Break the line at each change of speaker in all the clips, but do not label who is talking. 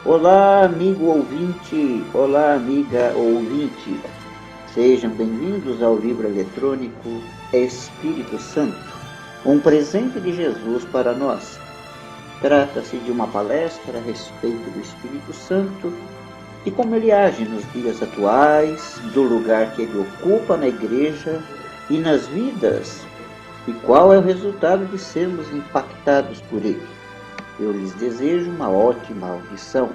Olá, amigo ouvinte, olá, amiga ouvinte. Sejam bem-vindos ao livro eletrônico Espírito Santo, um presente de Jesus para nós. Trata-se de uma palestra a respeito do Espírito Santo e como ele age nos dias atuais, do lugar que ele ocupa na igreja e nas vidas, e qual é o resultado de sermos impactados por ele. Eu lhes desejo uma ótima audição.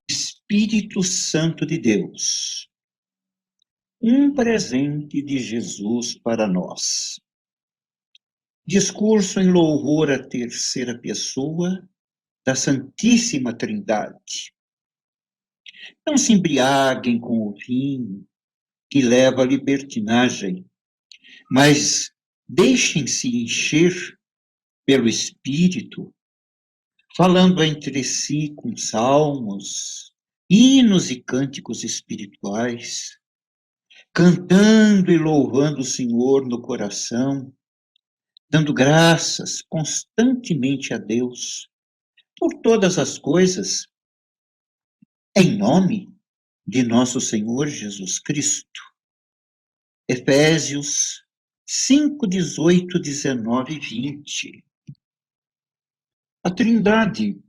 Espírito Santo de Deus, um presente de Jesus para nós. Discurso em louvor à terceira pessoa da Santíssima Trindade. Não se embriaguem com o vinho que leva à libertinagem, mas deixem-se encher pelo Espírito, falando entre si com salmos, hinos e cânticos espirituais, cantando e louvando o Senhor no coração, dando graças constantemente a Deus por todas as coisas, em nome de nosso Senhor Jesus Cristo. Efésios 5, 18, 19 e 20. A Trindade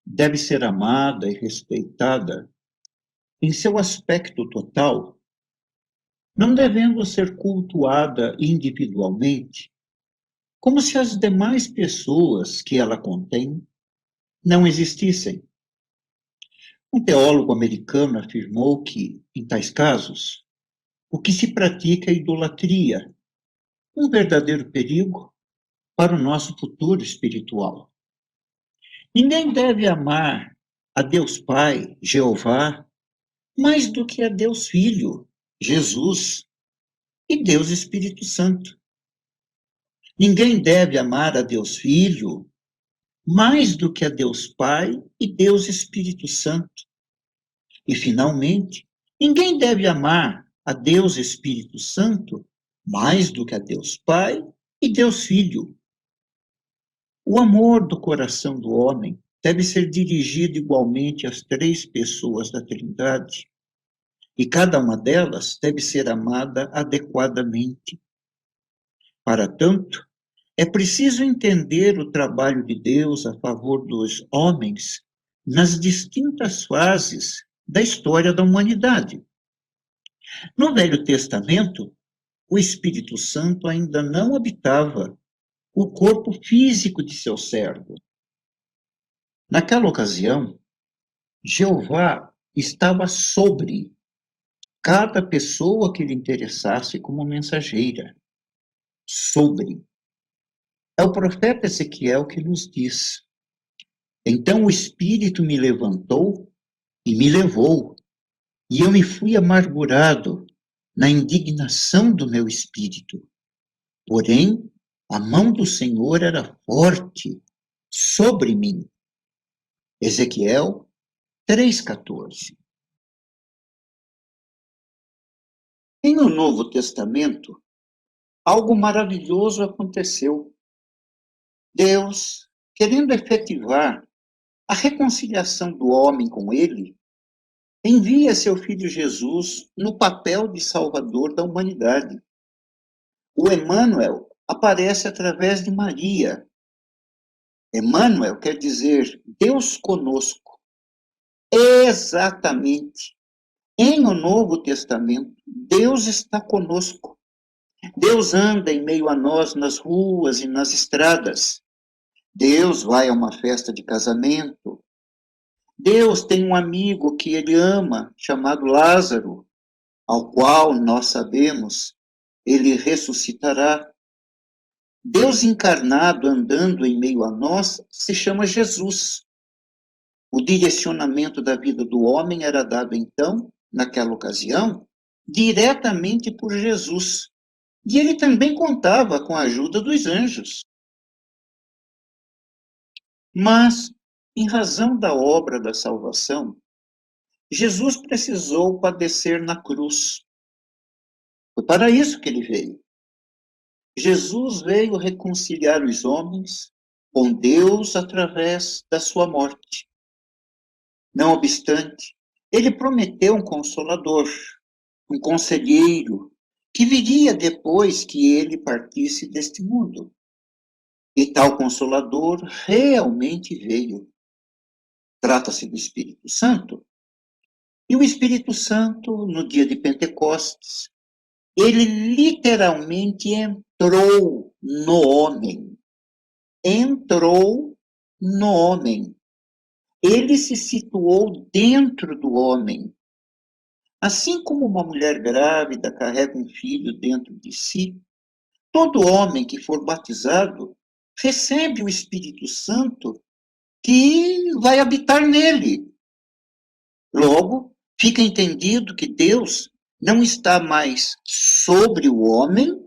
deve ser amada e respeitada em seu aspecto total, não devendo ser cultuada individualmente, como se as demais pessoas que ela contém não existissem. Um teólogo americano afirmou que, em tais casos, o que se pratica é idolatria, um verdadeiro perigo para o nosso futuro espiritual. Ninguém deve amar a Deus Pai, Jeová, mais do que a Deus Filho, Jesus, e Deus Espírito Santo. Ninguém deve amar a Deus Filho mais do que a Deus Pai e Deus Espírito Santo. E, finalmente, ninguém deve amar a Deus Espírito Santo mais do que a Deus Pai e Deus Filho. O amor do coração do homem deve ser dirigido igualmente às três pessoas da Trindade, e cada uma delas deve ser amada adequadamente. Para tanto, é preciso entender o trabalho de Deus a favor dos homens nas distintas fases da história da humanidade. No Velho Testamento, o Espírito Santo ainda não habitava o corpo físico de seu servo. Naquela ocasião, Jeová estava sobre cada pessoa que lhe interessasse como mensageira. Sobre. É o profeta Ezequiel que nos diz: então o Espírito me levantou e me levou, e eu me fui amargurado na indignação do meu espírito. Porém, a mão do Senhor era forte sobre mim. Ezequiel 3,14. Em o Novo Testamento, algo maravilhoso aconteceu. Deus, querendo efetivar a reconciliação do homem com ele, envia seu filho Jesus no papel de salvador da humanidade. O Emmanuel aparece através de Maria. Emmanuel quer dizer Deus conosco. Exatamente. Em o Novo Testamento, Deus está conosco. Deus anda em meio a nós nas ruas e nas estradas. Deus vai a uma festa de casamento. Deus tem um amigo que ele ama, chamado Lázaro, ao qual nós sabemos, ele ressuscitará. Deus encarnado andando em meio a nós se chama Jesus. O direcionamento da vida do homem era dado então, naquela ocasião, diretamente por Jesus. E ele também contava com a ajuda dos anjos. Mas, Em razão da obra da salvação, Jesus precisou padecer na cruz. Foi para isso que ele veio. Jesus veio reconciliar os homens com Deus através da sua morte. Não obstante, ele prometeu um consolador, um conselheiro, que viria depois que ele partisse deste mundo. E tal consolador realmente veio. Trata-se do Espírito Santo. E o Espírito Santo, no dia de Pentecostes, ele literalmente entrou no homem. Entrou no homem. Ele se situou dentro do homem. Assim como uma mulher grávida carrega um filho dentro de si, todo homem que for batizado recebe o Espírito Santo que vai habitar nele. Logo, fica entendido que Deus não está mais sobre o homem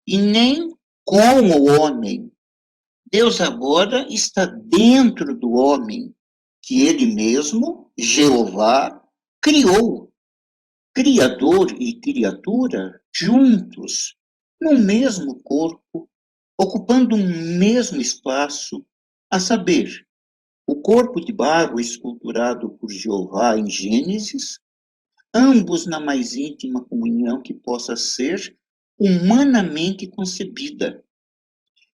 e nem com o homem. Deus agora está dentro do homem, que ele mesmo, Jeová, criou. Criador e criatura juntos, no mesmo corpo, ocupando um mesmo espaço, a saber, o corpo de barro esculturado por Jeová em Gênesis, ambos na mais íntima comunhão que possa ser humanamente concebida.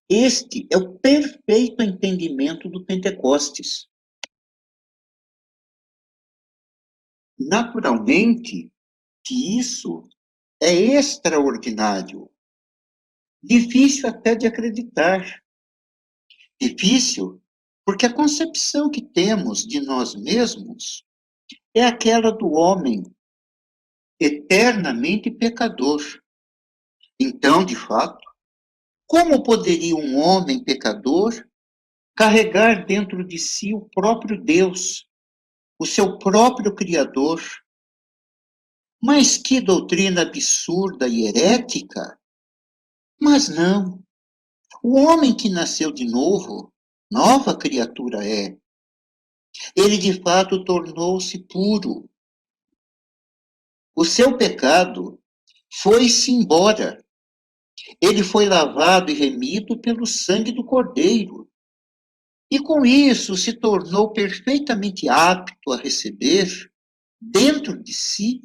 Este é o perfeito entendimento do Pentecostes. Naturalmente que isso é extraordinário, difícil até de acreditar. Difícil porque a concepção que temos de nós mesmos é aquela do homem eternamente pecador. Então, de fato, como poderia um homem pecador carregar dentro de si o próprio Deus, o seu próprio Criador? Mas que doutrina absurda e herética! Mas não. O homem que nasceu de novo, nova criatura é. Ele de fato tornou-se puro. O seu pecado foi-se embora. Ele foi lavado e remido pelo sangue do Cordeiro. E com isso se tornou perfeitamente apto a receber, dentro de si,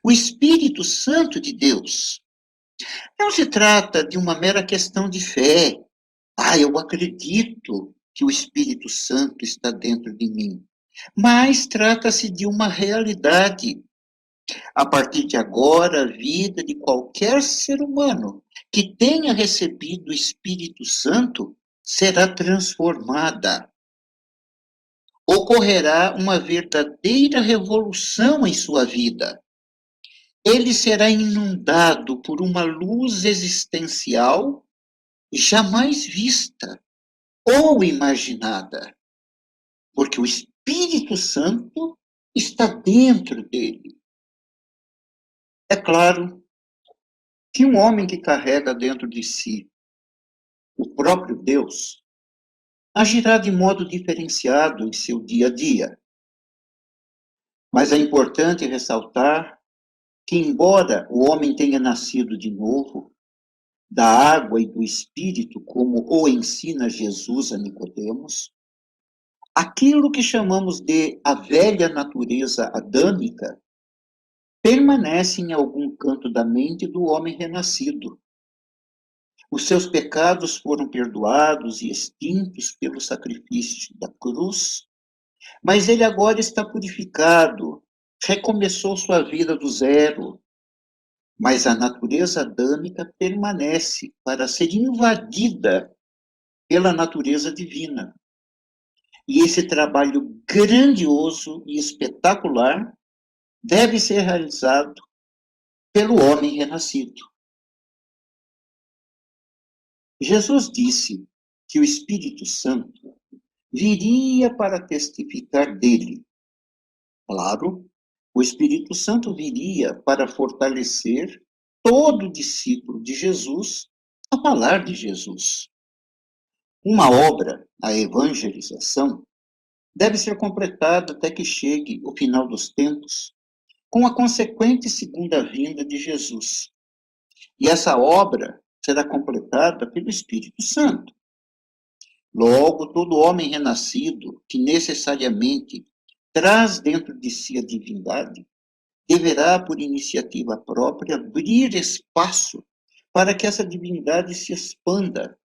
o Espírito Santo de Deus. Não se trata de uma mera questão de fé. Eu acredito que o Espírito Santo está dentro de mim. Mas trata-se de uma realidade. A partir de agora, a vida de qualquer ser humano que tenha recebido o Espírito Santo será transformada. Ocorrerá uma verdadeira revolução em sua vida. Ele será inundado por uma luz existencial jamais vista ou imaginada, porque o Espírito Santo está dentro dele. É claro que um homem que carrega dentro de si o próprio Deus agirá de modo diferenciado em seu dia a dia. Mas é importante ressaltar que, embora o homem tenha nascido de novo, da água e do Espírito, como o ensina Jesus a Nicodemos, aquilo que chamamos de a velha natureza adâmica permanece em algum canto da mente do homem renascido. Os seus pecados foram perdoados e extintos pelo sacrifício da cruz, mas ele agora está purificado, recomeçou sua vida do zero, mas a natureza adâmica permanece para ser invadida pela natureza divina. E esse trabalho grandioso e espetacular deve ser realizado pelo homem renascido. Jesus disse que o Espírito Santo viria para testificar dele. Claro, o Espírito Santo viria para fortalecer todo discípulo de Jesus a falar de Jesus. Uma obra, a evangelização, deve ser completada até que chegue o final dos tempos, com a consequente segunda vinda de Jesus. E essa obra será completada pelo Espírito Santo. Logo, todo homem renascido, que necessariamente traz dentro de si a divindade, deverá, por iniciativa própria, abrir espaço para que essa divindade se expanda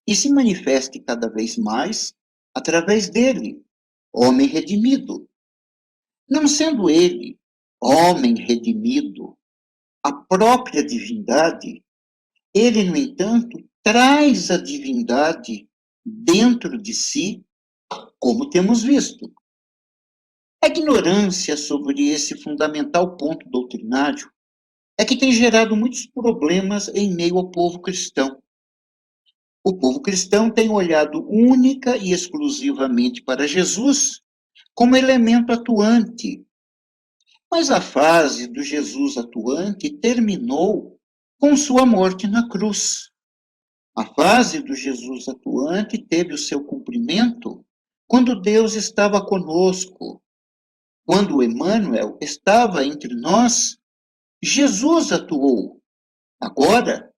e se manifeste cada vez mais através dele, homem redimido. Não sendo ele, homem redimido, a própria divindade, ele, no entanto, traz a divindade dentro de si, como temos visto. A ignorância sobre esse fundamental ponto doutrinário é que tem gerado muitos problemas em meio ao povo cristão. O povo cristão tem olhado única e exclusivamente para Jesus como elemento atuante, mas a fase do Jesus atuante terminou com sua morte na cruz. A fase do Jesus atuante teve o seu cumprimento quando Deus estava conosco, quando Emmanuel estava entre nós. Jesus atuou. Agora,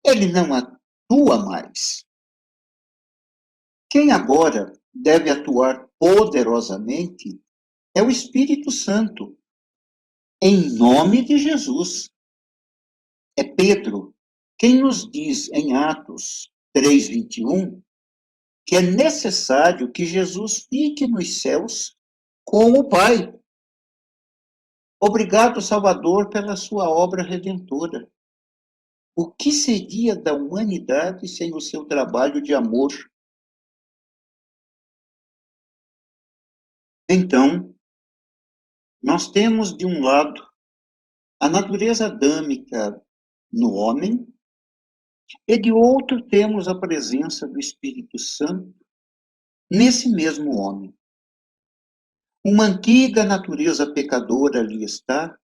ele não atua mais. Quem agora deve atuar poderosamente é o Espírito Santo, em nome de Jesus. É Pedro quem nos diz em Atos 3:21 que é necessário que Jesus fique nos céus com o Pai. Obrigado, Salvador, pela sua obra redentora. O que seria da humanidade sem o seu trabalho de amor? Então, nós temos, de um lado, a natureza adâmica no homem, e de outro temos a presença do Espírito Santo nesse mesmo homem. Uma antiga natureza pecadora ali está,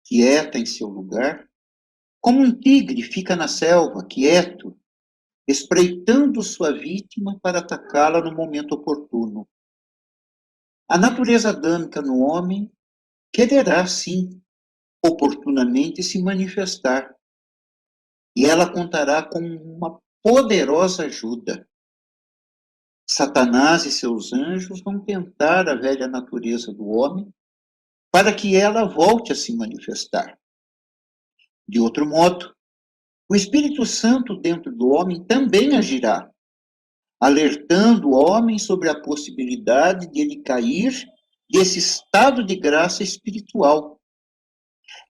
quieta em seu lugar, como um tigre fica na selva, quieto, espreitando sua vítima para atacá-la no momento oportuno. A natureza adâmica no homem quererá, sim, oportunamente se manifestar, e ela contará com uma poderosa ajuda. Satanás e seus anjos vão tentar a velha natureza do homem para que ela volte a se manifestar. De outro modo, o Espírito Santo dentro do homem também agirá, alertando o homem sobre a possibilidade de ele cair desse estado de graça espiritual.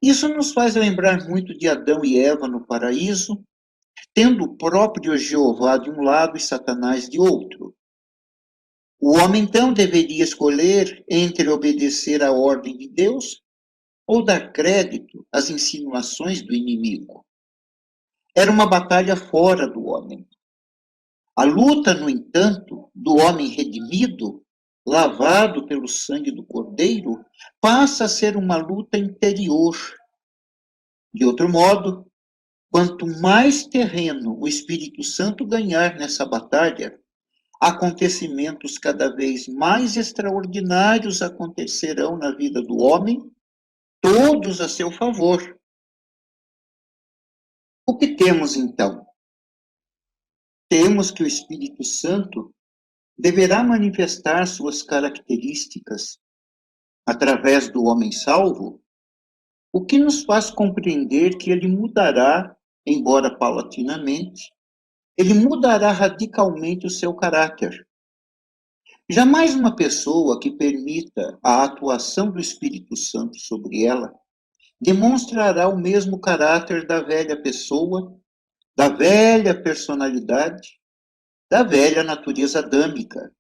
Isso nos faz lembrar muito de Adão e Eva no paraíso, tendo o próprio Jeová de um lado e Satanás de outro. O homem, então, deveria escolher entre obedecer à ordem de Deus ou dar crédito às insinuações do inimigo. Era uma batalha fora do homem. A luta, no entanto, do homem redimido, lavado pelo sangue do Cordeiro, passa a ser uma luta interior. De outro modo, quanto mais terreno o Espírito Santo ganhar nessa batalha, acontecimentos cada vez mais extraordinários acontecerão na vida do homem, todos a seu favor. O que temos então? Temos que o Espírito Santo deverá manifestar suas características através do homem salvo, o que nos faz compreender que ele mudará, embora paulatinamente, ele mudará radicalmente o seu caráter. Jamais uma pessoa que permita a atuação do Espírito Santo sobre ela demonstrará o mesmo caráter da velha pessoa, da velha personalidade, da velha natureza adâmica.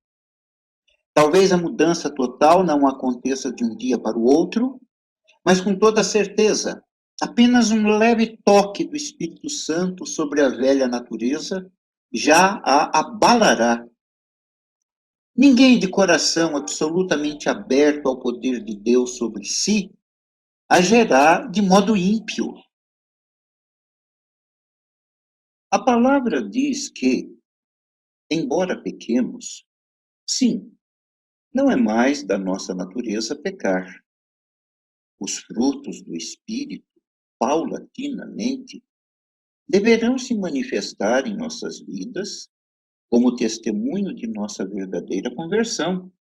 Talvez a mudança total não aconteça de um dia para o outro, mas com toda certeza, apenas um leve toque do Espírito Santo sobre a velha natureza já a abalará. Ninguém de coração absolutamente aberto ao poder de Deus sobre si agirá de modo ímpio. A palavra diz que, embora pequemos, sim, Não é mais da nossa natureza pecar. Os frutos do Espírito, paulatinamente, deverão se manifestar em nossas vidas como testemunho de nossa verdadeira conversão.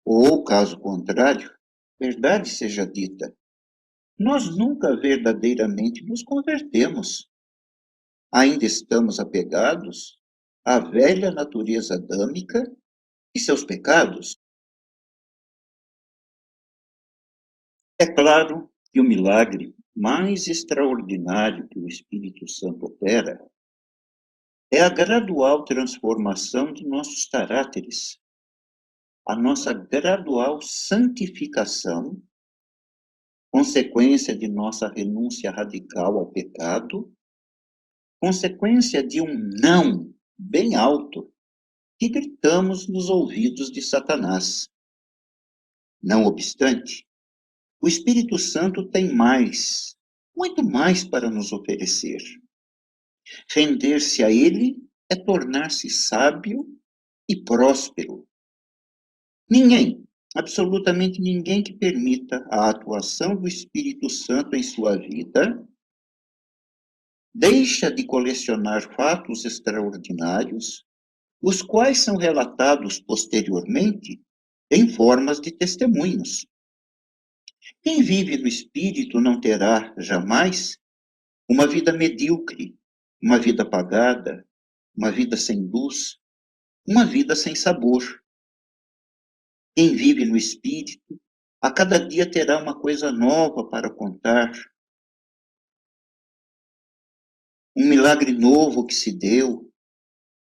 Ou, caso contrário, verdade seja dita, nós nunca verdadeiramente nos convertemos. Ainda estamos apegados à velha natureza adâmica e seus pecados. É claro que o milagre mais extraordinário que o Espírito Santo opera é a gradual transformação de nossos caráteres, a nossa gradual santificação, consequência de nossa renúncia radical ao pecado, consequência de um não bem alto que gritamos nos ouvidos de Satanás. Não obstante, o Espírito Santo tem mais, muito mais para nos oferecer. Render-se a ele é tornar-se sábio e próspero. Ninguém, absolutamente ninguém que permita a atuação do Espírito Santo em sua vida, deixa de colecionar fatos extraordinários, os quais são relatados posteriormente em formas de testemunhos. Quem vive no Espírito não terá jamais uma vida medíocre, uma vida apagada, uma vida sem luz, uma vida sem sabor. Quem vive no Espírito, a cada dia terá uma coisa nova para contar, um milagre novo que se deu,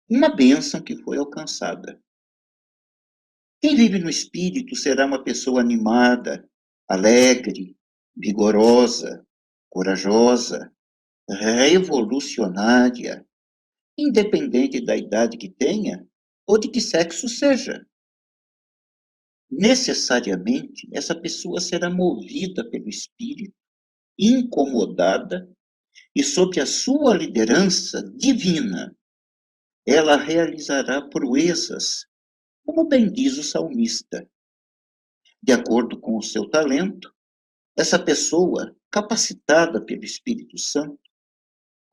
uma bênção que foi alcançada. Quem vive no Espírito será uma pessoa animada, alegre, vigorosa, corajosa, revolucionária, independente da idade que tenha ou de que sexo seja. Necessariamente, essa pessoa será movida pelo Espírito, incomodada, e sob a sua liderança divina, ela realizará proezas, como bem diz o salmista. De acordo com o seu talento, essa pessoa, capacitada pelo Espírito Santo,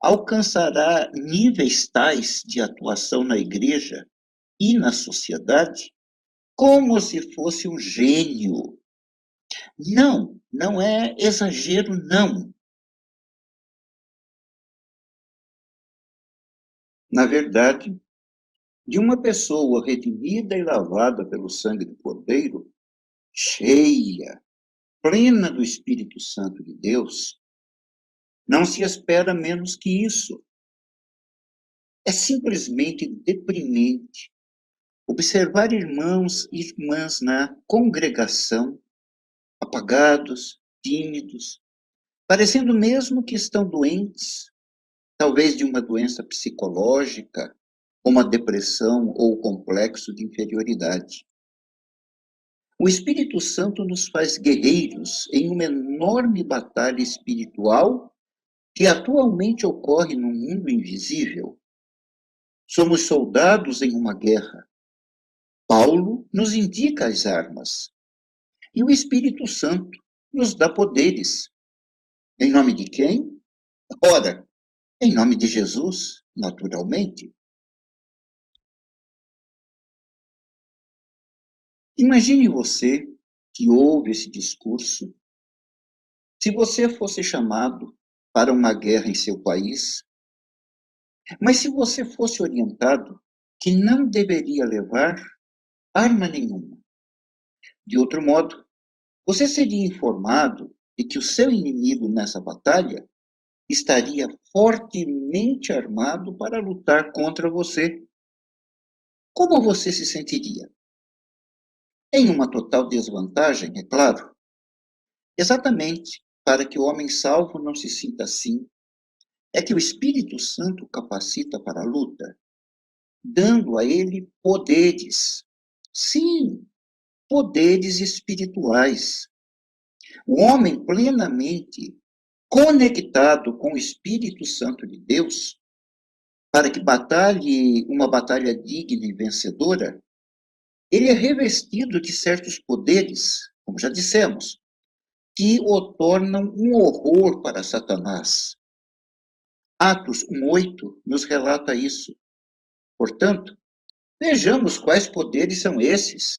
alcançará níveis tais de atuação na igreja e na sociedade como se fosse um gênio. Não, não é exagero, não. Na verdade, de uma pessoa redimida e lavada pelo sangue do Cordeiro, cheia, plena do Espírito Santo de Deus, não se espera menos que isso. É simplesmente deprimente observar irmãos e irmãs na congregação, apagados, tímidos, parecendo mesmo que estão doentes, talvez de uma doença psicológica, como a depressão ou o complexo de inferioridade. O Espírito Santo nos faz guerreiros em uma enorme batalha espiritual que atualmente ocorre no mundo invisível. Somos soldados em uma guerra. Paulo nos indica as armas. E o Espírito Santo nos dá poderes. Em nome de quem? Ora, em nome de Jesus, naturalmente. Imagine você que ouve esse discurso, se você fosse chamado para uma guerra em seu país, mas se você fosse orientado que não deveria levar arma nenhuma. De outro modo, você seria informado de que o seu inimigo nessa batalha estaria fortemente armado para lutar contra você. Como você se sentiria? Em uma total desvantagem, é claro. Exatamente para que o homem salvo não se sinta assim, é que o Espírito Santo capacita para a luta, dando a ele poderes. Sim, poderes espirituais. O homem plenamente conectado com o Espírito Santo de Deus, para que batalhe uma batalha digna e vencedora, ele é revestido de certos poderes, como já dissemos, que o tornam um horror para Satanás. Atos 1:8 nos relata isso. Portanto, vejamos quais poderes são esses.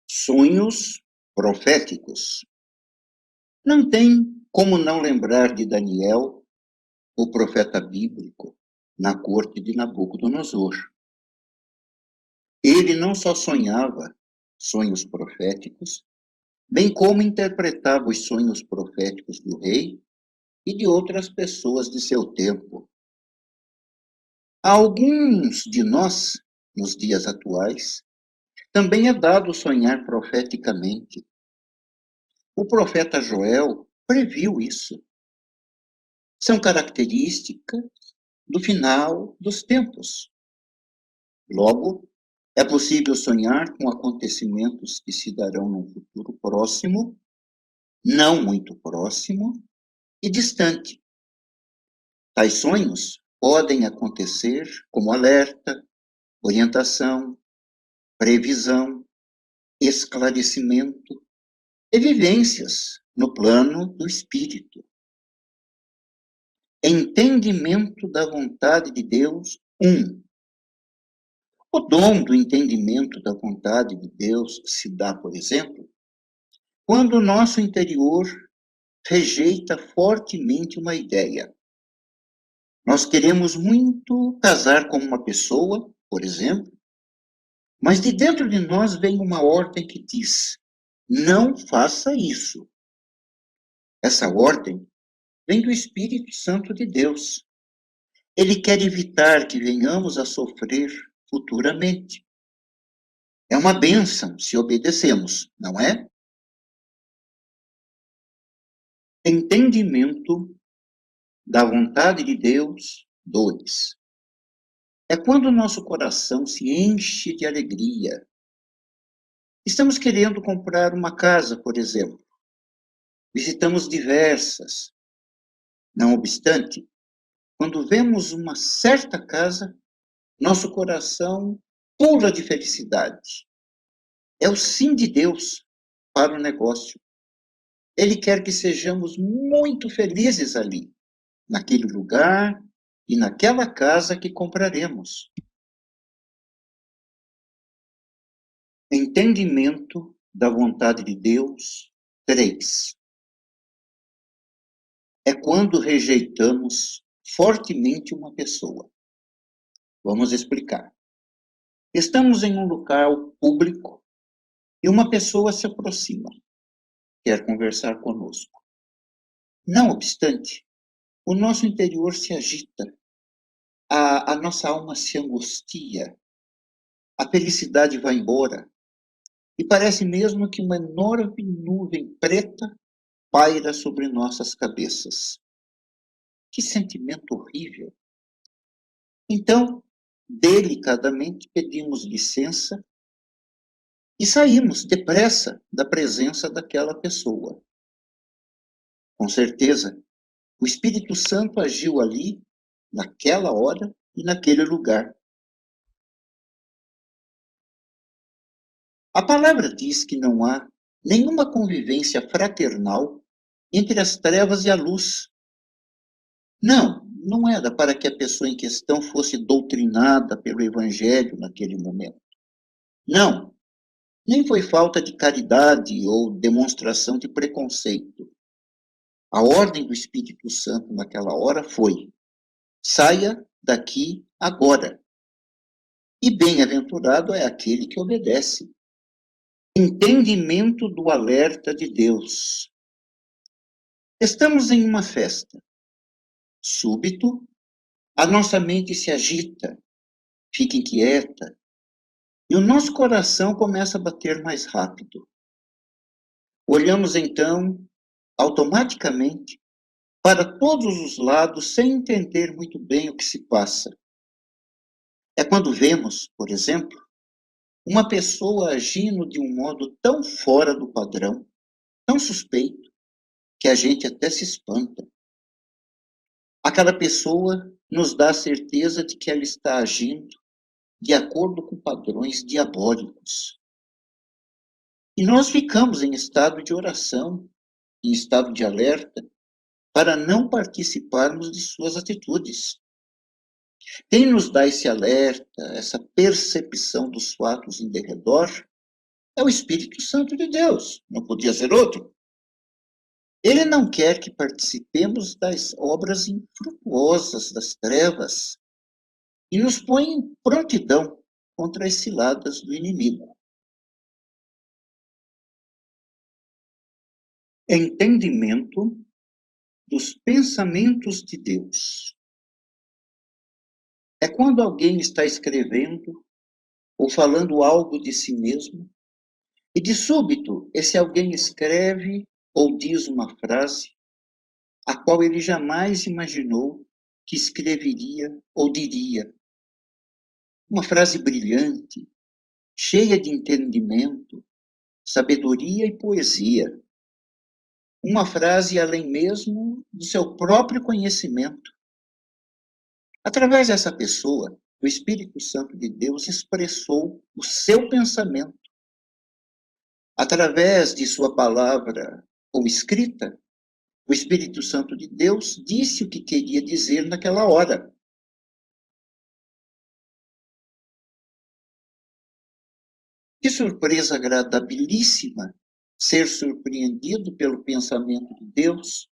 Sonhos proféticos. Não tem como não lembrar de Daniel, o profeta bíblico, na corte de Nabucodonosor. Ele não só sonhava sonhos proféticos, bem como interpretava os sonhos proféticos do rei e de outras pessoas de seu tempo. A alguns de nós, nos dias atuais, também é dado sonhar profeticamente. O profeta Joel previu isso. São características do final dos tempos. Logo, é possível sonhar com acontecimentos que se darão num futuro próximo, não muito próximo e distante. Tais sonhos podem acontecer como alerta, orientação, previsão, esclarecimento e vivências no plano do espírito. Entendimento da vontade de Deus, 1. O dom do entendimento da vontade de Deus se dá, por exemplo, quando o nosso interior rejeita fortemente uma ideia. Nós queremos muito casar com uma pessoa, por exemplo, mas de dentro de nós vem uma ordem que diz: não faça isso. Essa ordem vem do Espírito Santo de Deus. Ele quer evitar que venhamos a sofrer futuramente. É uma bênção se obedecemos, não é? Entendimento da vontade de Deus, 2. É quando o nosso coração se enche de alegria. Estamos querendo comprar uma casa, por exemplo. Visitamos diversas. Não obstante, quando vemos uma certa casa, nosso coração pula de felicidade. É o sim de Deus para o negócio. Ele quer que sejamos muito felizes ali, naquele lugar e naquela casa que compraremos. Entendimento da vontade de Deus, 3. É quando rejeitamos fortemente uma pessoa. Vamos explicar. Estamos em um local público e uma pessoa se aproxima, quer conversar conosco. Não obstante, o nosso interior se agita, a nossa alma se angustia, a felicidade vai embora e parece mesmo que uma enorme nuvem preta paira sobre nossas cabeças. Que sentimento horrível! Então, delicadamente pedimos licença e saímos depressa da presença daquela pessoa. Com certeza, o Espírito Santo agiu ali, naquela hora e naquele lugar. A palavra diz que não há nenhuma convivência fraternal entre as trevas e a luz. Não, não era para que a pessoa em questão fosse doutrinada pelo Evangelho naquele momento. Não, nem foi falta de caridade ou demonstração de preconceito. A ordem do Espírito Santo naquela hora foi: saia daqui agora. E bem-aventurado é aquele que obedece. Entendimento do alerta de Deus. Estamos em uma festa. Súbito, a nossa mente se agita, fica inquieta, e o nosso coração começa a bater mais rápido. Olhamos então, automaticamente, para todos os lados sem entender muito bem o que se passa. É quando vemos, por exemplo, uma pessoa agindo de um modo tão fora do padrão, tão suspeito, que a gente até se espanta. Aquela pessoa nos dá a certeza de que ela está agindo de acordo com padrões diabólicos. E nós ficamos em estado de oração, em estado de alerta, para não participarmos de suas atitudes. Quem nos dá esse alerta, essa percepção dos fatos em derredor, é o Espírito Santo de Deus, não podia ser outro. Ele não quer que participemos das obras infrutuosas das trevas e nos põe em prontidão contra as ciladas do inimigo. Entendimento dos pensamentos de Deus. É quando alguém está escrevendo ou falando algo de si mesmo e de súbito esse alguém escreve ou diz uma frase a qual ele jamais imaginou que escreveria ou diria. Uma frase brilhante, cheia de entendimento, sabedoria e poesia. Uma frase além mesmo do seu próprio conhecimento. Através dessa pessoa, o Espírito Santo de Deus expressou o seu pensamento. Através de sua palavra ou escrita, o Espírito Santo de Deus disse o que queria dizer naquela hora. Que surpresa agradabilíssima ser surpreendido pelo pensamento de Deus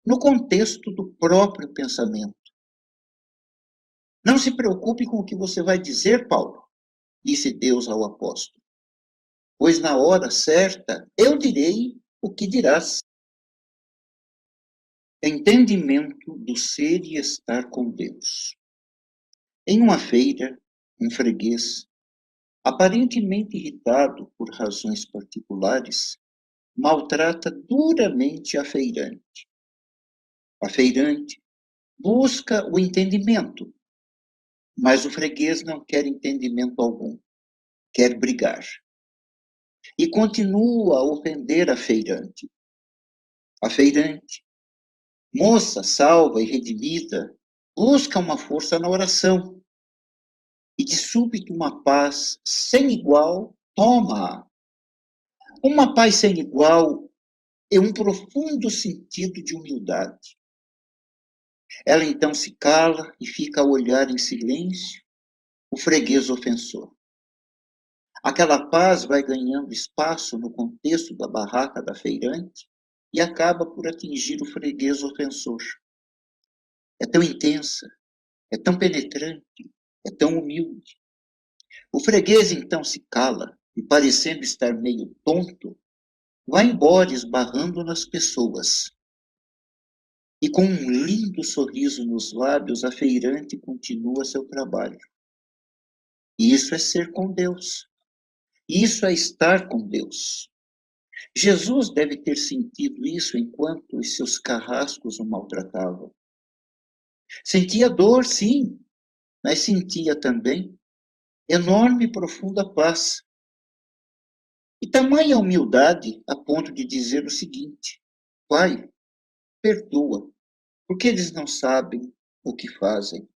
no contexto do próprio pensamento. Não se preocupe com o que você vai dizer, Paulo, disse Deus ao apóstolo, pois na hora certa eu direi o que dirás. Entendimento do ser e estar com Deus. Em uma feira, um freguês, aparentemente irritado por razões particulares, maltrata duramente a feirante. A feirante busca o entendimento, mas o freguês não quer entendimento algum, quer brigar. E continua a ofender a feirante. A feirante, moça salva e redimida, busca uma força na oração. E de súbito uma paz sem igual toma-a. Uma paz sem igual é um profundo sentido de humildade. Ela então se cala e fica a olhar em silêncio o freguês ofensor. Aquela paz vai ganhando espaço no contexto da barraca da feirante e acaba por atingir o freguês ofensor. É tão intensa, é tão penetrante, é tão humilde. O freguês então se cala e, parecendo estar meio tonto, vai embora esbarrando nas pessoas. E com um lindo sorriso nos lábios, a feirante continua seu trabalho. E isso é ser com Deus. Isso é estar com Deus. Jesus deve ter sentido isso enquanto os seus carrascos o maltratavam. Sentia dor, sim, mas sentia também enorme e profunda paz. E tamanha humildade a ponto de dizer o seguinte: Pai, perdoa, porque eles não sabem o que fazem.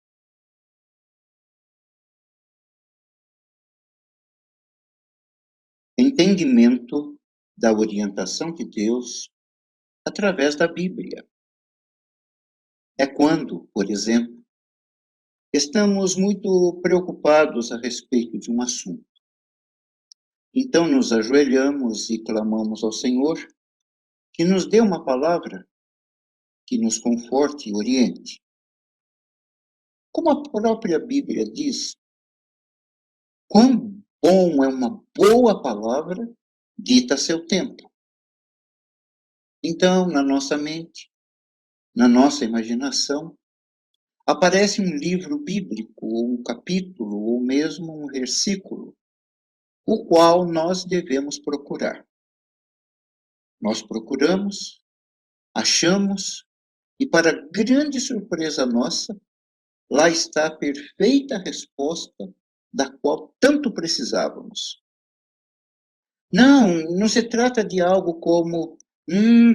Entendimento da orientação de Deus através da Bíblia. É quando, por exemplo, estamos muito preocupados a respeito de um assunto. Então nos ajoelhamos e clamamos ao Senhor que nos dê uma palavra que nos conforte e oriente. Como a própria Bíblia diz, quão bom é uma boa palavra dita a seu tempo. Então, na nossa mente, na nossa imaginação, aparece um livro bíblico, ou um capítulo, ou mesmo um versículo, o qual nós devemos procurar. Nós procuramos, achamos, e para grande surpresa nossa, lá está a perfeita resposta da qual tanto precisávamos. Não se trata de algo como,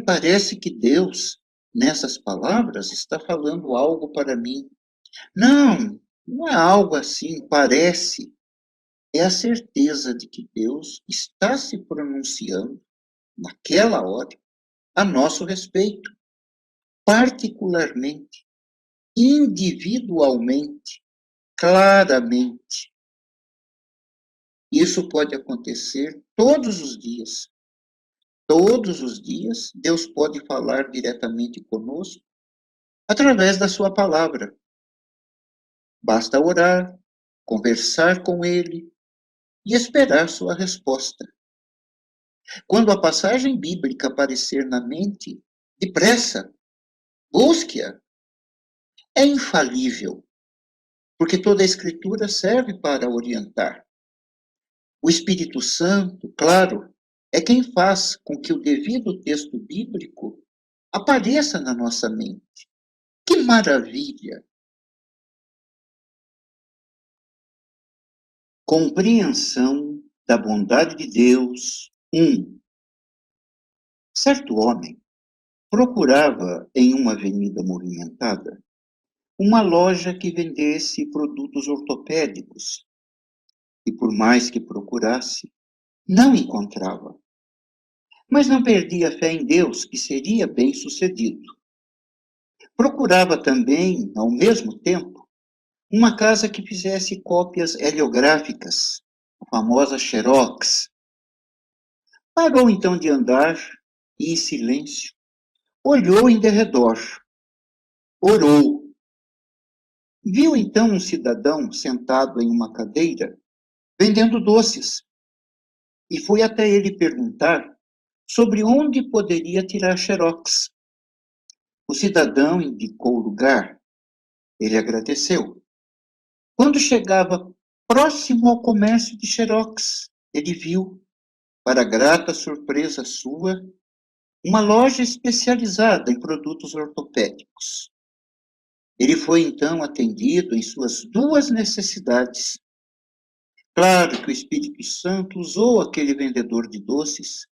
parece que Deus, nessas palavras, está falando algo para mim. Não, Não é algo assim, parece. É a certeza de que Deus está se pronunciando, naquela hora, a nosso respeito, particularmente, individualmente, claramente. Isso pode acontecer todos os dias. Todos os dias, Deus pode falar diretamente conosco através da sua palavra. Basta orar, conversar com Ele e esperar sua resposta. Quando a passagem bíblica aparecer na mente, depressa, busque-a. É infalível, porque toda a Escritura serve para orientar. O Espírito Santo, claro, é quem faz com que o devido texto bíblico apareça na nossa mente. Que maravilha! Compreensão da bondade de Deus. 1. Certo homem procurava, em uma avenida movimentada, uma loja que vendesse produtos ortopédicos, e por mais que procurasse, não encontrava. Mas não perdia fé em Deus, que seria bem-sucedido. Procurava também, ao mesmo tempo, uma casa que fizesse cópias heliográficas, a famosa Xerox. Parou então de andar e, em silêncio, olhou em derredor, orou. Viu então um cidadão sentado em uma cadeira, vendendo doces, e foi até ele perguntar sobre onde poderia tirar xerox. O cidadão indicou o lugar. Ele agradeceu. Quando chegava próximo ao comércio de xerox, ele viu, para grata surpresa sua, uma loja especializada em produtos ortopédicos. Ele foi então atendido em suas duas necessidades. Claro que o Espírito Santo usou aquele vendedor de doces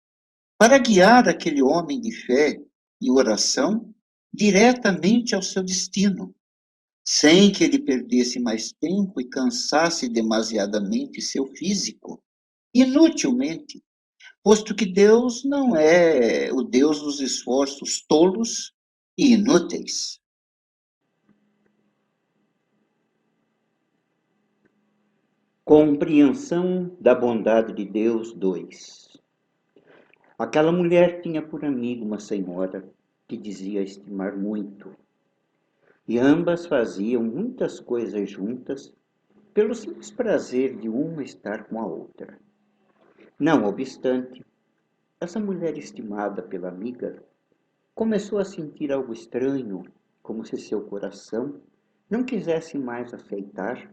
para guiar aquele homem de fé e oração diretamente ao seu destino, sem que ele perdesse mais tempo e cansasse demasiadamente seu físico, inutilmente, posto que Deus não é o Deus dos esforços tolos e inúteis. Compreensão da bondade de Deus 2. Aquela mulher tinha por amigo uma senhora que dizia estimar muito, e ambas faziam muitas coisas juntas pelo simples prazer de uma estar com a outra. Não obstante, essa mulher estimada pela amiga começou a sentir algo estranho, como se seu coração não quisesse mais aceitar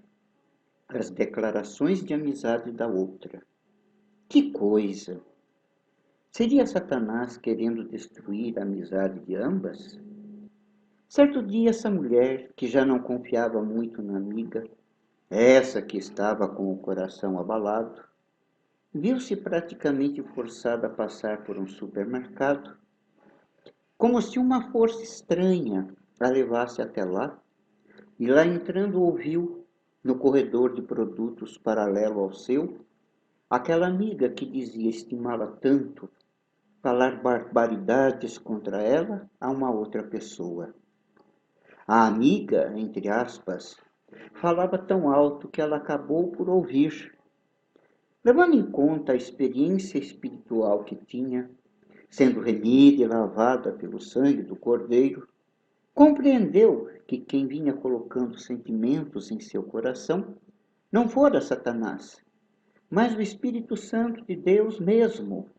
as declarações de amizade da outra. Que coisa! Seria Satanás querendo destruir a amizade de ambas? Certo dia, essa mulher, que já não confiava muito na amiga, essa que estava com o coração abalado, viu-se praticamente forçada a passar por um supermercado, como se uma força estranha a levasse até lá, e lá entrando ouviu, no corredor de produtos paralelo ao seu, aquela amiga que dizia estimá-la tanto, falar barbaridades contra ela a uma outra pessoa. A amiga, entre aspas, falava tão alto que ela acabou por ouvir. Levando em conta a experiência espiritual que tinha, sendo remida e lavada pelo sangue do Cordeiro, compreendeu que quem vinha colocando sentimentos em seu coração não fora Satanás, mas o Espírito Santo de Deus mesmo.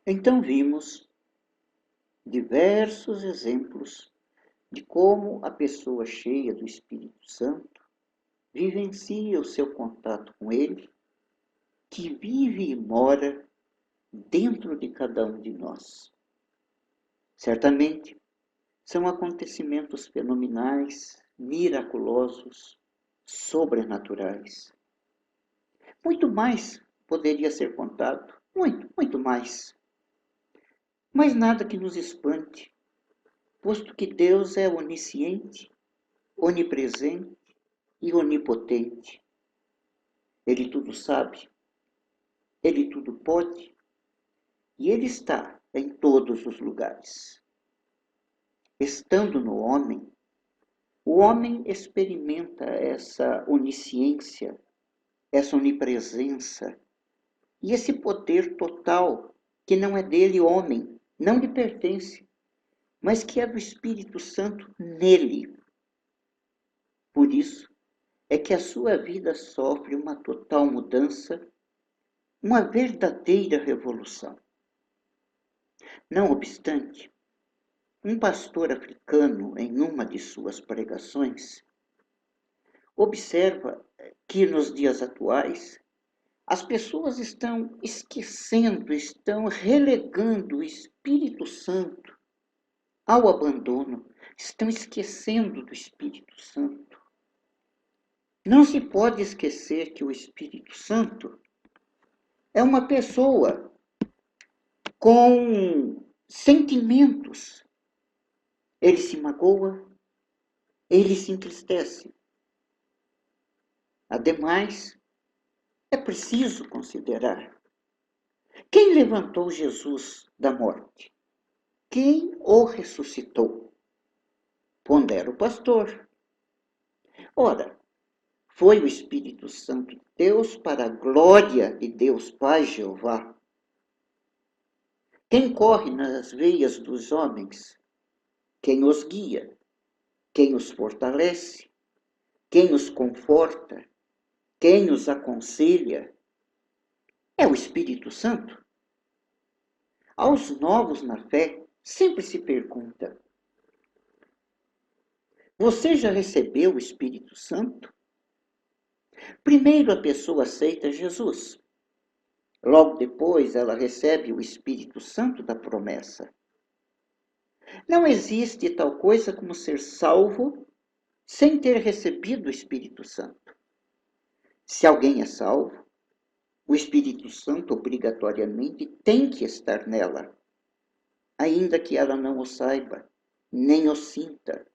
Então vimos diversos exemplos de como a pessoa cheia do Espírito Santo vivencia o seu contato com Ele, que vive e mora dentro de cada um de nós. Certamente, são acontecimentos fenomenais, miraculosos, sobrenaturais. Muito mais poderia ser contado, muito mais. Mas nada que nos espante, posto que Deus é onisciente, onipresente e onipotente. Ele tudo sabe, ele tudo pode e ele está em todos os lugares. Estando no homem, o homem experimenta essa onisciência, essa onipresença e esse poder total que não é dele, homem, não lhe pertence, mas que é do Espírito Santo nele. Por isso é que a sua vida sofre uma total mudança, uma verdadeira revolução. Não obstante, um pastor africano, em uma de suas pregações, observa que nos dias atuais as pessoas estão esquecendo, estão relegando o Espírito Santo ao abandono, estão esquecendo do Espírito Santo. Não se pode esquecer que o Espírito Santo é uma pessoa com sentimentos. Ele se magoa, ele se entristece. Ademais, é preciso considerar quem levantou Jesus da morte, quem o ressuscitou. Pondera o pastor. Ora, foi o Espírito Santo de Deus para a glória de Deus Pai Jeová. Quem corre nas veias dos homens, quem os guia, quem os fortalece, quem os conforta, quem os aconselha, é o Espírito Santo. Aos novos na fé, sempre se pergunta: você já recebeu o Espírito Santo? Primeiro a pessoa aceita Jesus. Logo depois ela recebe o Espírito Santo da promessa. Não existe tal coisa como ser salvo sem ter recebido o Espírito Santo. Se alguém é salvo, o Espírito Santo obrigatoriamente tem que estar nela, ainda que ela não o saiba, nem o sinta,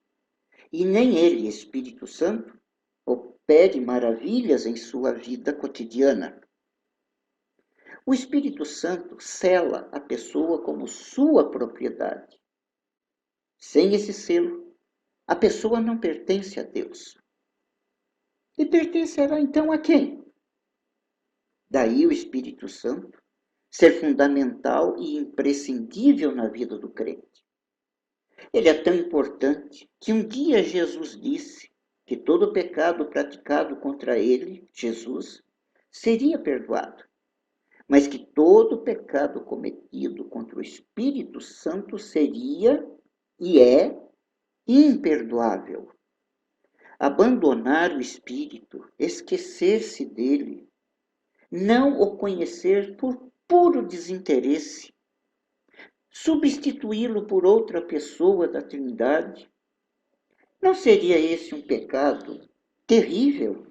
e nem ele, Espírito Santo, opere maravilhas em sua vida cotidiana. O Espírito Santo sela a pessoa como sua propriedade. Sem esse selo, a pessoa não pertence a Deus. E pertencerá então a quem? Daí o Espírito Santo ser fundamental e imprescindível na vida do crente. Ele é tão importante que um dia Jesus disse que todo pecado praticado contra ele, Jesus, seria perdoado, mas que todo pecado cometido contra o Espírito Santo seria e é imperdoável. Abandonar o Espírito, esquecer-se dele, não o conhecer por puro desinteresse, substituí-lo por outra pessoa da Trindade, não seria esse um pecado terrível?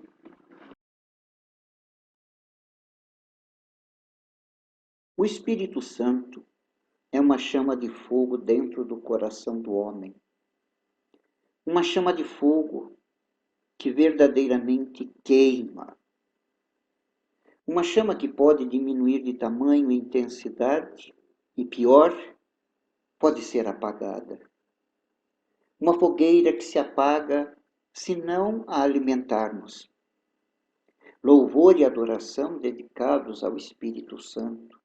O Espírito Santo é uma chama de fogo dentro do coração do homem. Uma chama de fogo que verdadeiramente queima. Uma chama que pode diminuir de tamanho e intensidade e, pior, pode ser apagada. Uma fogueira que se apaga se não a alimentarmos. Louvor e adoração dedicados ao Espírito Santo.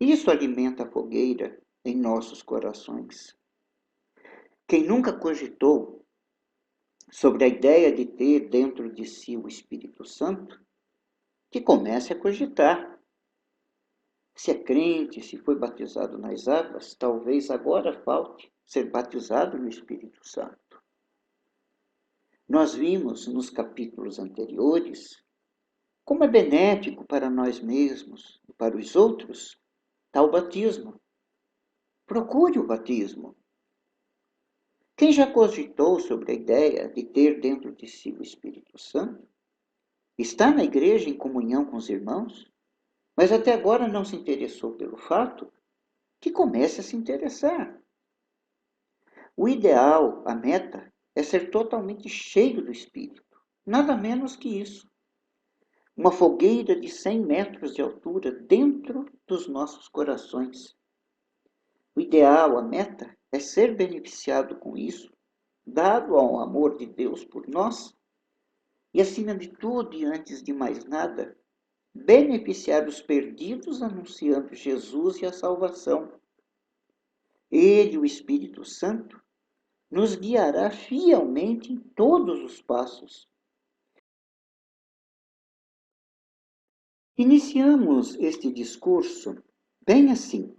Isso alimenta a fogueira em nossos corações. Quem nunca cogitou sobre a ideia de ter dentro de si o Espírito Santo, que comece a cogitar. Se é crente, se foi batizado nas águas, talvez agora falte ser batizado no Espírito Santo. Nós vimos nos capítulos anteriores como é benéfico para nós mesmos e para os outros tal batismo. Procure o batismo. Quem já cogitou sobre a ideia de ter dentro de si o Espírito Santo, está na igreja em comunhão com os irmãos, mas até agora não se interessou pelo fato, que comece a se interessar. O ideal, a meta, é ser totalmente cheio do Espírito. Nada menos que isso. Uma fogueira de 100 metros de altura dentro dos nossos corações. O ideal, a meta, é ser beneficiado com isso, dado ao amor de Deus por nós, e acima de tudo e antes de mais nada, beneficiar os perdidos anunciando Jesus e a salvação. Ele, o Espírito Santo, nos guiará fielmente em todos os passos. Iniciamos este discurso bem assim.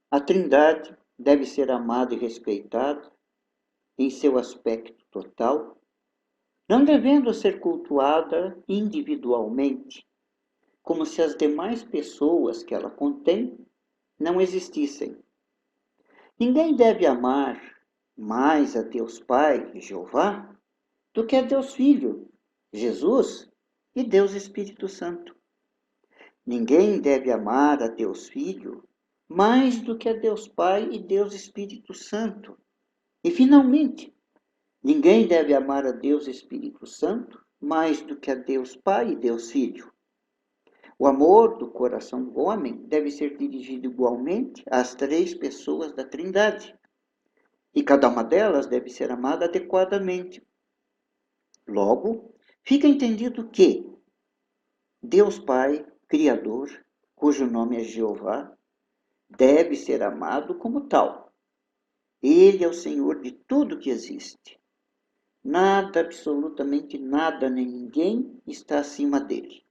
A Trindade deve ser amada e respeitada em seu aspecto total, não devendo ser cultuada individualmente, como se as demais pessoas que ela contém não existissem. Ninguém deve amar mais a Deus Pai, Jeová, do que a Deus Filho, Jesus, e Deus Espírito Santo. Ninguém deve amar a Deus Filho mais do que a Deus Pai e Deus Espírito Santo. E, finalmente, ninguém deve amar a Deus Espírito Santo mais do que a Deus Pai e Deus Filho. O amor do coração do homem deve ser dirigido igualmente às três pessoas da Trindade. E cada uma delas deve ser amada adequadamente. Logo, fica entendido que Deus Pai, Criador, cujo nome é Jeová, deve ser amado como tal. Ele é o Senhor de tudo que existe. Nada, absolutamente nada, nem ninguém está acima dele.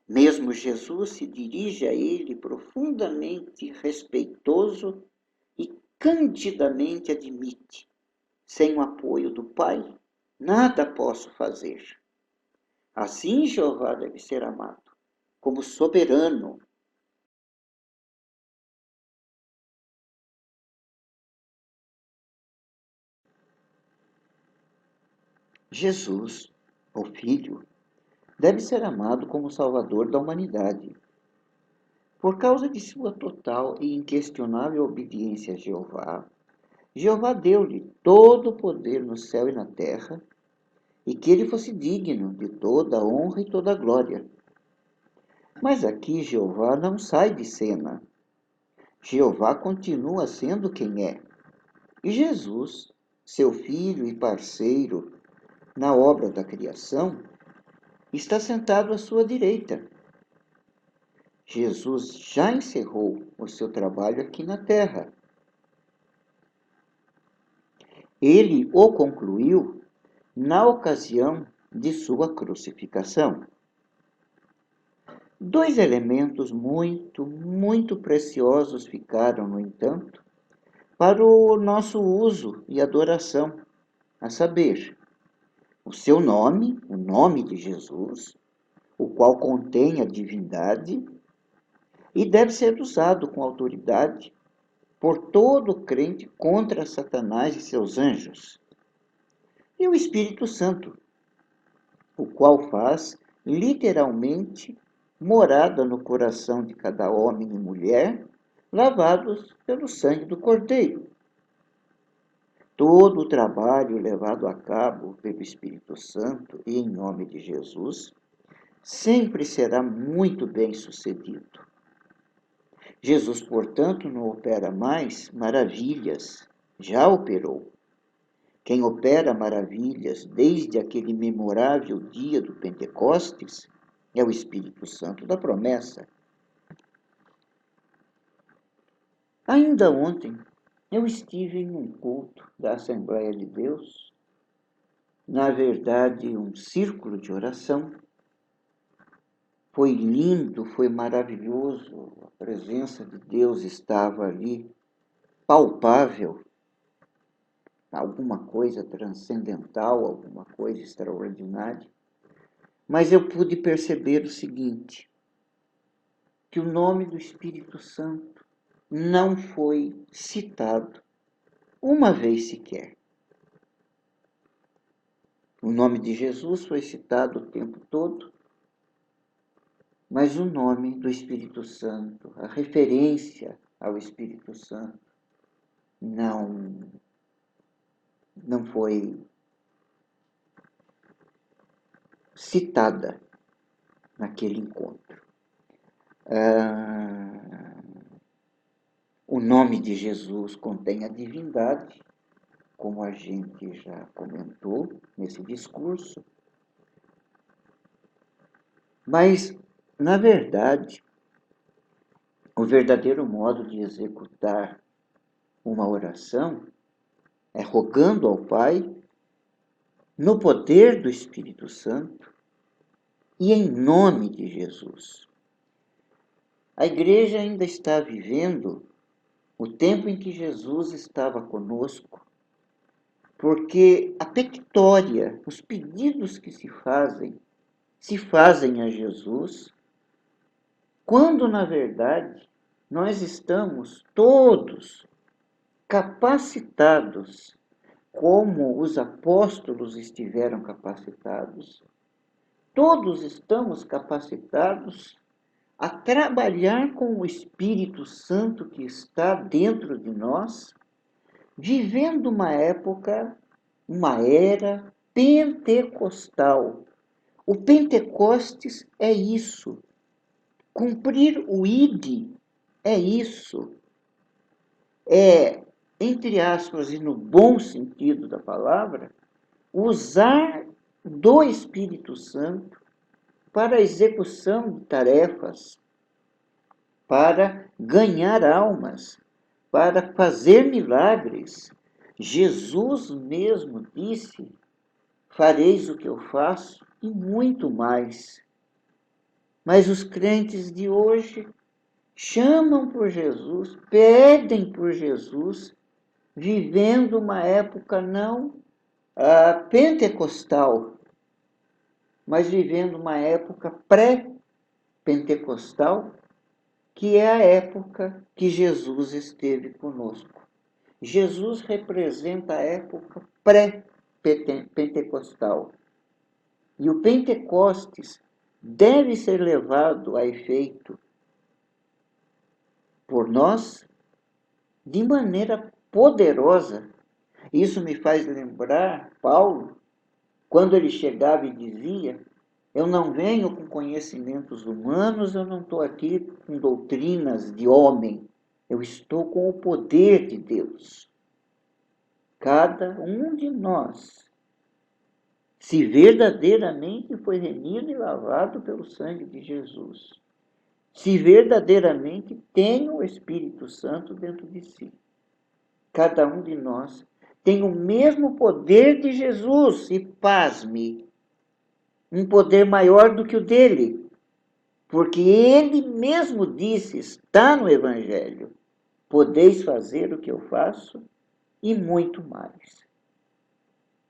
Mesmo Jesus se dirige a ele profundamente respeitoso e candidamente admite: sem o apoio do Pai, nada posso fazer. Assim Jeová deve ser amado, como soberano. Jesus, o Filho, deve ser amado como Salvador da humanidade. Por causa de sua total e inquestionável obediência a Jeová, Jeová deu-lhe todo o poder no céu e na terra, e que ele fosse digno de toda a honra e toda a glória. Mas aqui Jeová não sai de cena. Jeová continua sendo quem é. E Jesus, seu filho e parceiro na obra da criação, está sentado à sua direita. Jesus já encerrou o seu trabalho aqui na terra. Ele o concluiu na ocasião de sua crucificação. Dois elementos muito preciosos ficaram, no entanto, para o nosso uso e adoração, a saber, o seu nome, o nome de Jesus, o qual contém a divindade e deve ser usado com autoridade por todo crente contra Satanás e seus anjos. E o Espírito Santo, o qual faz literalmente morada no coração de cada homem e mulher, lavados pelo sangue do Cordeiro. Todo o trabalho levado a cabo pelo Espírito Santo e em nome de Jesus sempre será muito bem sucedido. Jesus, portanto, não opera mais maravilhas, já operou. Quem opera maravilhas desde aquele memorável dia do Pentecostes é o Espírito Santo da promessa. Ainda ontem, eu estive em um culto da Assembleia de Deus, na verdade, um círculo de oração. Foi lindo, foi maravilhoso, a presença de Deus estava ali, palpável, alguma coisa transcendental, alguma coisa extraordinária. Mas eu pude perceber o seguinte, que o nome do Espírito Santo não foi citado uma vez sequer. O nome de Jesus foi citado o tempo todo, mas o nome do Espírito Santo, a referência ao Espírito Santo, não foi citada naquele encontro. O nome de Jesus contém a divindade, como a gente já comentou nesse discurso, mas, na verdade, o verdadeiro modo de executar uma oração é rogando ao Pai, no poder do Espírito Santo e em nome de Jesus. A igreja ainda está vivendo o tempo em que Jesus estava conosco, porque a pectória, os pedidos que se fazem a Jesus, quando, na verdade, nós estamos todos capacitados, como os apóstolos estiveram capacitados, todos estamos capacitados a trabalhar com o Espírito Santo que está dentro de nós, vivendo uma época, uma era pentecostal. O Pentecostes é isso. Cumprir o ID é isso. É, entre aspas, e no bom sentido da palavra, usar do Espírito Santo para a execução de tarefas, para ganhar almas, para fazer milagres. Jesus mesmo disse: fareis o que eu faço e muito mais. Mas os crentes de hoje chamam por Jesus, pedem por Jesus, vivendo uma época não pentecostal, mas vivendo uma época pré-pentecostal, que é a época que Jesus esteve conosco. Jesus representa a época pré-pentecostal. E o Pentecostes deve ser levado a efeito por nós de maneira poderosa. Isso me faz lembrar Paulo, quando ele chegava e dizia: eu não venho com conhecimentos humanos, eu não estou aqui com doutrinas de homem, eu estou com o poder de Deus. Cada um de nós, se verdadeiramente foi remido e lavado pelo sangue de Jesus, se verdadeiramente tem o Espírito Santo dentro de si, cada um de nós tem o mesmo poder de Jesus, e pasme, um poder maior do que o dele, porque ele mesmo disse, está no Evangelho: podeis fazer o que eu faço e muito mais.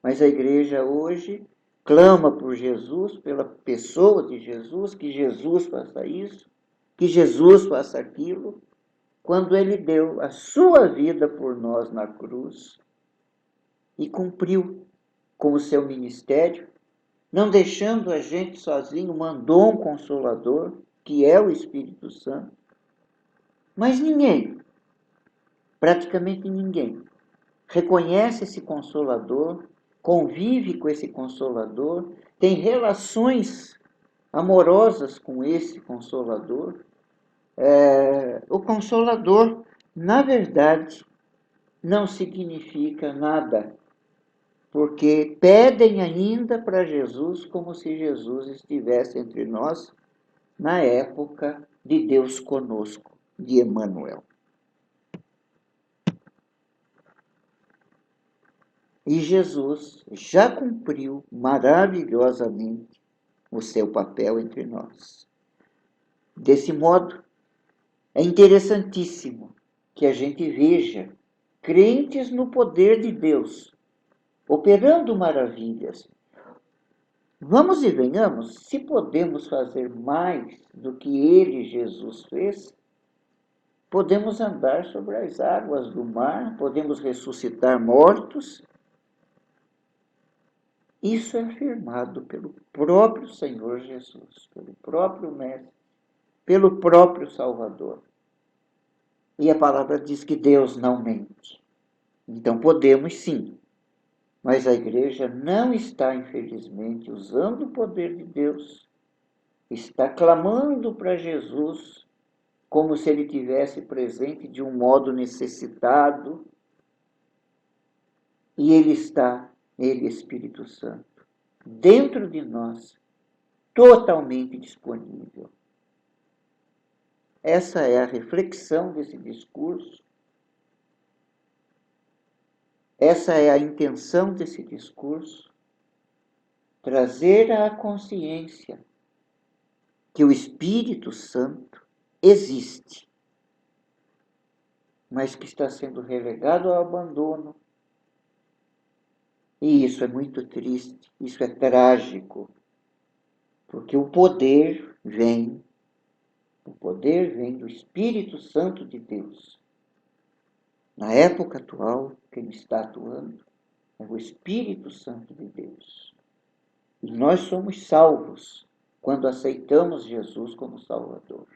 Mas a igreja hoje clama por Jesus, pela pessoa de Jesus, que Jesus faça isso, que Jesus faça aquilo, quando ele deu a sua vida por nós na cruz e cumpriu com o seu ministério, não deixando a gente sozinho, mandou um Consolador, que é o Espírito Santo. Mas ninguém, praticamente ninguém, reconhece esse Consolador, convive com esse Consolador, tem relações amorosas com esse Consolador. O Consolador, na verdade, não significa nada, porque pedem ainda para Jesus como se Jesus estivesse entre nós na época de Deus conosco, de Emanuel. E Jesus já cumpriu maravilhosamente o seu papel entre nós. Desse modo, é interessantíssimo que a gente veja crentes no poder de Deus, operando maravilhas. Vamos e venhamos, se podemos fazer mais do que ele, Jesus, fez, podemos andar sobre as águas do mar, podemos ressuscitar mortos. Isso é afirmado pelo próprio Senhor Jesus, pelo próprio Mestre, pelo próprio Salvador. E a palavra diz que Deus não mente. Então podemos sim, mas a igreja não está, infelizmente, usando o poder de Deus, está clamando para Jesus como se ele tivesse presente de um modo necessitado, e ele está, ele, Espírito Santo, dentro de nós, totalmente disponível. Essa é a reflexão desse discurso, essa é a intenção desse discurso, trazer à consciência que o Espírito Santo existe, mas que está sendo relegado ao abandono. E isso é muito triste, isso é trágico, porque o poder vem do Espírito Santo de Deus. Na época atual, quem está atuando é o Espírito Santo de Deus. E nós somos salvos quando aceitamos Jesus como Salvador.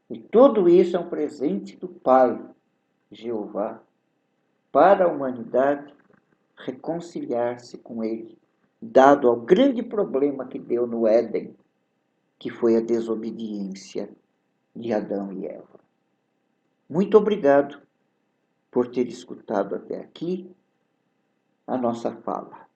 E tudo isso é um presente do Pai, Jeová, para a humanidade reconciliar-se com Ele, dado ao grande problema que deu no Éden, que foi a desobediência de Adão e Eva. Muito obrigado por ter escutado até aqui a nossa fala.